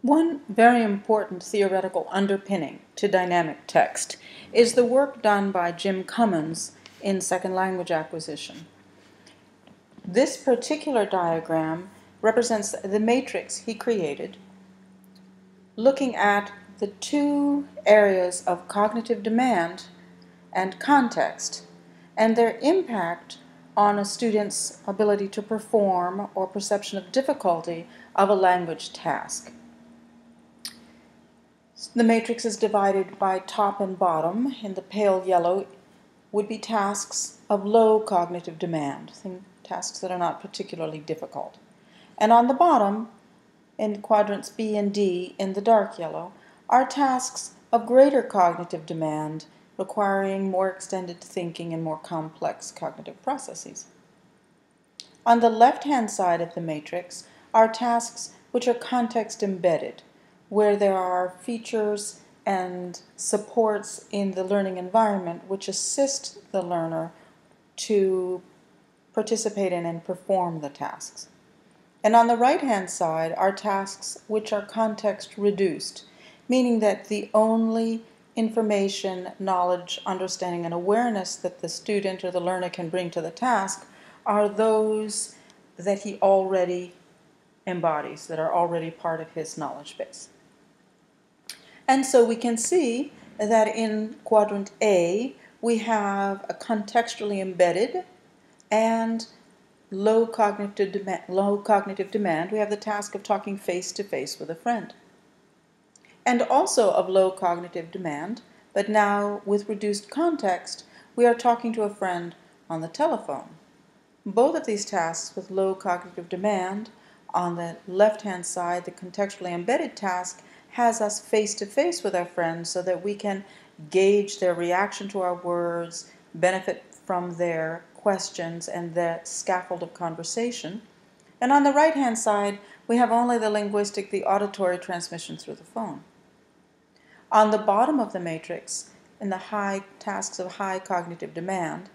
One very important theoretical underpinning to dynamic text is the work done by Jim Cummins in second language acquisition. This particular diagram represents the matrix he created, looking at the two areas of cognitive demand and context and their impact on a student's ability to perform or perception of difficulty of a language task. The matrix is divided by top and bottom. In the pale yellow would be tasks of low cognitive demand, tasks that are not particularly difficult. And on the bottom, in quadrants B and D in the dark yellow, are tasks of greater cognitive demand, requiring more extended thinking and more complex cognitive processes. On the left-hand side of the matrix are tasks which are context embedded, where there are features and supports in the learning environment which assist the learner to participate in and perform the tasks. And on the right-hand side are tasks which are context reduced, meaning that the only information, knowledge, understanding, and awareness that the student or the learner can bring to the task are those that he already embodies, that are already part of his knowledge base. And so we can see that in quadrant A, we have a contextually embedded and low cognitive demand. We have the task of talking face-to-face with a friend. And also of low cognitive demand, but now with reduced context, we are talking to a friend on the telephone. Both of these tasks with low cognitive demand, on the left-hand side, the contextually embedded task has us face-to-face with our friends so that we can gauge their reaction to our words, benefit from their questions and the scaffold of conversation. And on the right-hand side, we have only the linguistic, the auditory transmission through the phone. On the bottom of the matrix, in the tasks of high cognitive demand,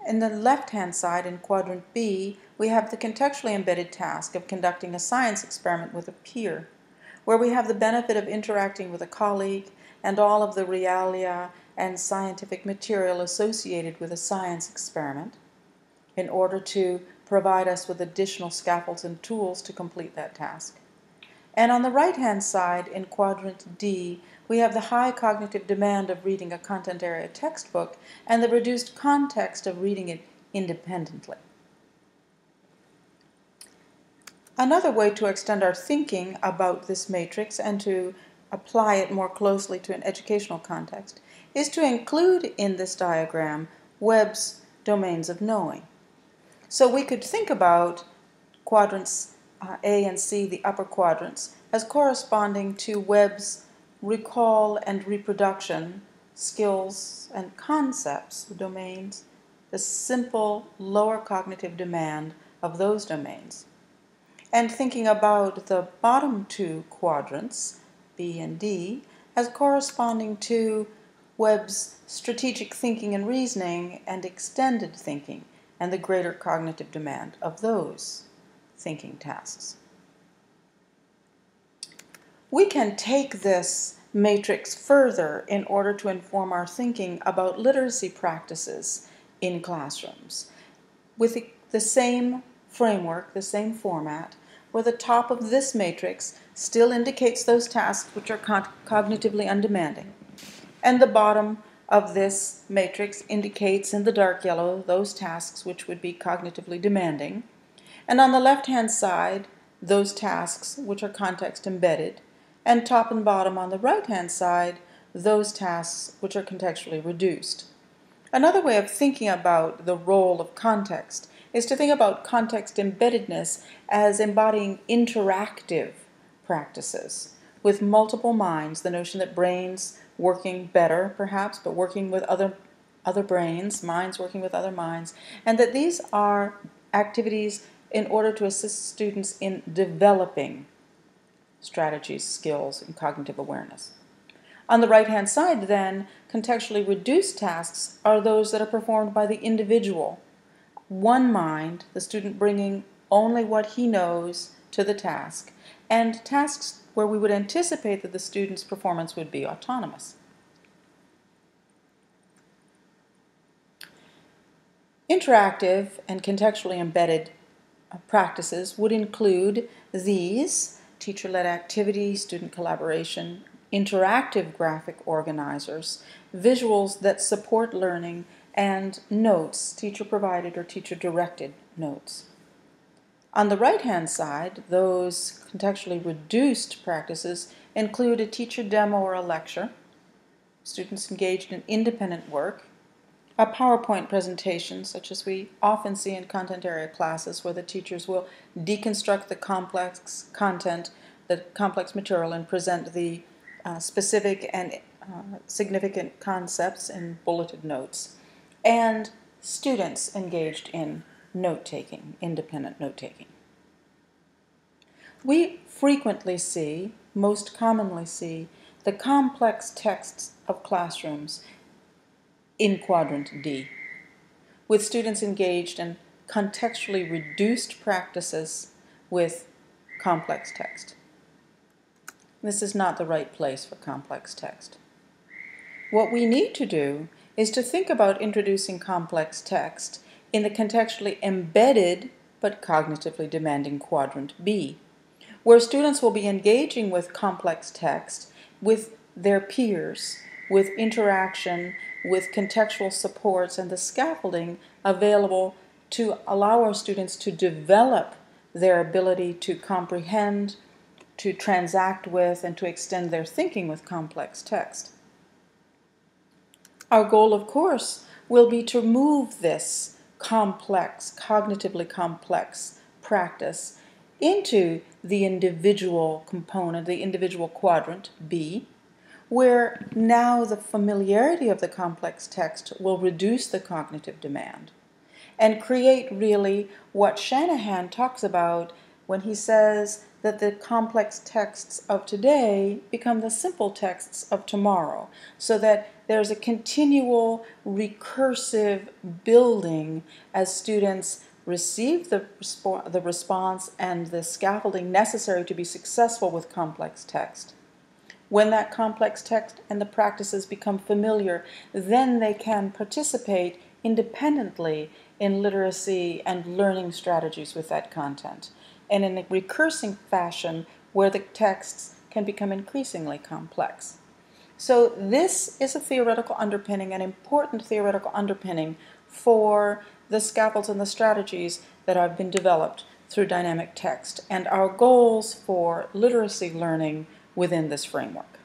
in the left-hand side, in quadrant B, we have the contextually embedded task of conducting a science experiment with a peer, where we have the benefit of interacting with a colleague and all of the realia and scientific material associated with a science experiment in order to provide us with additional scaffolds and tools to complete that task. And on the right-hand side, in quadrant D, we have the high cognitive demand of reading a content area textbook and the reduced context of reading it independently. Another way to extend our thinking about this matrix and to apply it more closely to an educational context is to include in this diagram Webb's domains of knowing. So we could think about quadrants A and C, the upper quadrants, as corresponding to Webb's recall and reproduction skills and concepts, the domains, the simple lower cognitive demand of those domains. And thinking about the bottom two quadrants, B and D, as corresponding to Webb's strategic thinking and reasoning and extended thinking and the greater cognitive demand of those thinking tasks. We can take this matrix further in order to inform our thinking about literacy practices in classrooms with the same framework, the same format, where the top of this matrix still indicates those tasks which are cognitively undemanding, and the bottom of this matrix indicates in the dark yellow those tasks which would be cognitively demanding, and on the left-hand side those tasks which are context embedded, and top and bottom on the right-hand side those tasks which are contextually reduced. Another way of thinking about the role of context is to think about context embeddedness as embodying interactive practices with multiple minds, the notion that brains working better perhaps, but working with other brains, minds working with other minds, and that these are activities in order to assist students in developing strategies, skills, and cognitive awareness. On the right-hand side, then, contextually reduced tasks are those that are performed by the individual. One mind, the student bringing only what he knows to the task, and tasks where we would anticipate that the student's performance would be autonomous. Interactive and contextually embedded practices would include these: teacher-led activities, student collaboration, interactive graphic organizers, visuals that support learning, and notes, teacher-provided or teacher-directed notes. On the right-hand side, those contextually reduced practices include a teacher demo or a lecture, students engaged in independent work, a PowerPoint presentation, such as we often see in content area classes, where the teachers will deconstruct the complex content, the complex material, and present the specific and significant concepts in bulleted notes, and students engaged in note-taking, independent note-taking. We frequently see, most commonly see, the complex texts of classrooms in quadrant D, with students engaged in contextually reduced practices with complex text. This is not the right place for complex text. What we need to do is to think about introducing complex text in the contextually embedded but cognitively demanding quadrant B, where students will be engaging with complex text with their peers, with interaction, with contextual supports, and the scaffolding available to allow our students to develop their ability to comprehend, to transact with, and to extend their thinking with complex text. Our goal, of course, will be to move this complex, cognitively complex practice into the individual component, the individual quadrant, B, where now the familiarity of the complex text will reduce the cognitive demand and create really what Shanahan talks about when he says that the complex texts of today become the simple texts of tomorrow, so that there's a continual recursive building as students receive the response and the scaffolding necessary to be successful with complex text. When that complex text and the practices become familiar, then they can participate independently in literacy and learning strategies with that content, and in a recursing fashion where the texts can become increasingly complex. So this is a theoretical underpinning, an important theoretical underpinning for the scaffolds and the strategies that have been developed through dynamic text and our goals for literacy learning within this framework.